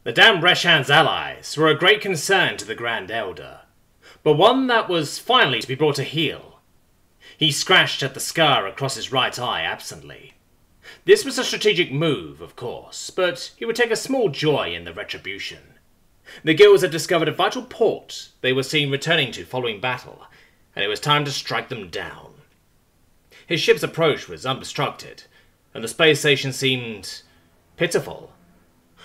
The Dam Reshan's allies were a great concern to the Grand Elder, but one that was finally to be brought to heel. He scratched at the scar across his right eye absently. This was a strategic move, of course, but he would take a small joy in the retribution. The guilds had discovered a vital port they were seen returning to following battle, and it was time to strike them down. His ship's approach was unobstructed, and the space station seemed pitiful.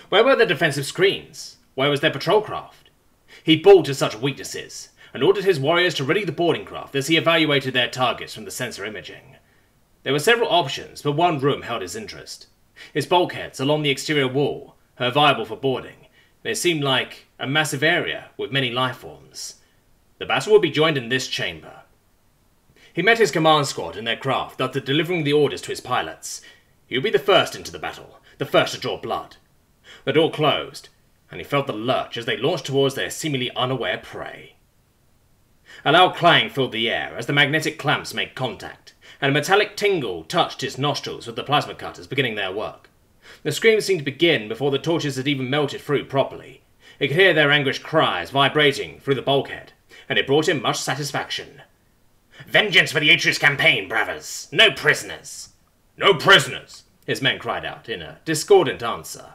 Where were their defensive screens? Where was their patrol craft? He balked at such weaknesses, and ordered his warriors to ready the boarding craft as he evaluated their targets from the sensor imaging. There were several options, but one room held his interest. Its bulkheads along the exterior wall were viable for boarding, and it seemed like a massive area with many life forms. The battle would be joined in this chamber. He met his command squad in their craft after delivering the orders to his pilots. He would be the first into the battle, the first to draw blood. The door closed, and he felt the lurch as they launched towards their seemingly unaware prey. A loud clang filled the air as the magnetic clamps made contact, and a metallic tingle touched his nostrils with the plasma cutters beginning their work. The screams seemed to begin before the torches had even melted through properly. He could hear their anguished cries vibrating through the bulkhead, and it brought him much satisfaction. "Vengeance for the Atreus campaign, brothers! No prisoners!" "No prisoners!" his men cried out in a discordant answer.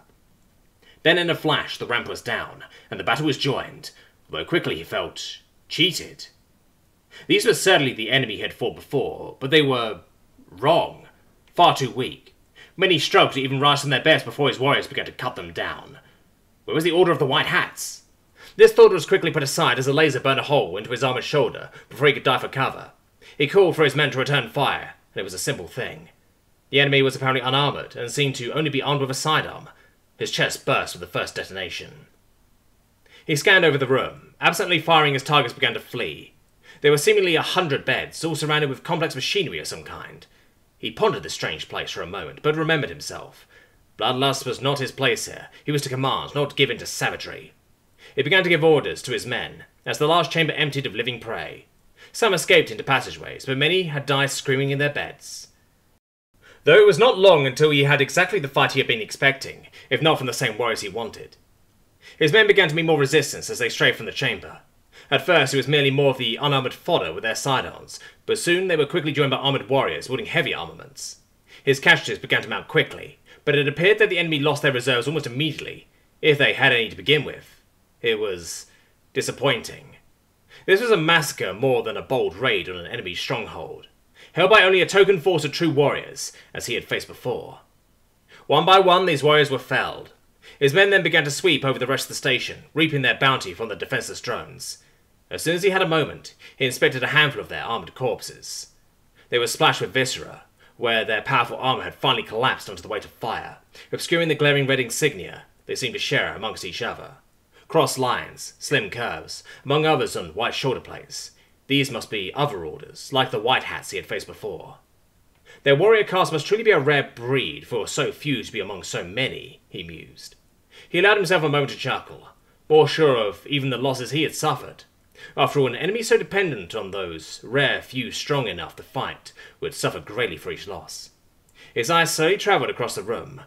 Then in a flash the ramp was down, and the battle was joined, although quickly he felt cheated. These were certainly the enemy he had fought before, but they were wrong. Far too weak. Many struggled to even rise from their beds before his warriors began to cut them down. Where was the Order of the White Hats? This thought was quickly put aside as a laser burned a hole into his armored shoulder before he could dive for cover. He called for his men to return fire, and it was a simple thing. The enemy was apparently unarmored and seemed to only be armed with a sidearm. His chest burst with the first detonation. He scanned over the room, absently firing as targets began to flee. There were seemingly 100 beds, all surrounded with complex machinery of some kind. He pondered this strange place for a moment, but remembered himself. Bloodlust was not his place here. He was to command, not give in to savagery. He began to give orders to his men, as the large chamber emptied of living prey. Some escaped into passageways, but many had died screaming in their beds. Though it was not long until he had exactly the fight he had been expecting, if not from the same warriors he wanted. His men began to meet more resistance as they strayed from the chamber. At first it was merely more of the unarmored fodder with their sidearms, but soon they were quickly joined by armored warriors wielding heavy armaments. His casualties began to mount quickly, but it appeared that the enemy lost their reserves almost immediately, if they had any to begin with. It was disappointing. This was a massacre more than a bold raid on an enemy stronghold, held by only a token force of true warriors, as he had faced before. One by one these warriors were felled. His men then began to sweep over the rest of the station, reaping their bounty from the defenseless drones. As soon as he had a moment, he inspected a handful of their armoured corpses. They were splashed with viscera, where their powerful armour had finally collapsed under the weight of fire, obscuring the glaring red insignia they seemed to share amongst each other. Cross lines, slim curves, among others on white shoulder plates. These must be other orders, like the White Hats he had faced before. Their warrior caste must truly be a rare breed for so few to be among so many, he mused. He allowed himself a moment to chuckle, more sure of even the losses he had suffered. After all, an enemy so dependent on those rare few strong enough to fight would suffer greatly for each loss. His eyes slowly travelled across the room.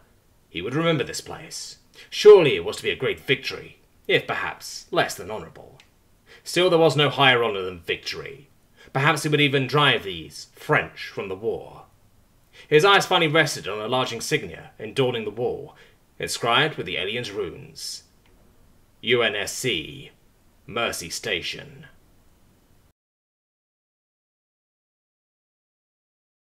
He would remember this place. Surely it was to be a great victory, if perhaps less than honourable. Still, there was no higher honour than victory. Perhaps it would even drive these French from the war. His eyes finally rested on a large insignia adorning the wall, inscribed with the alien's runes. UNSC, Mercy Station.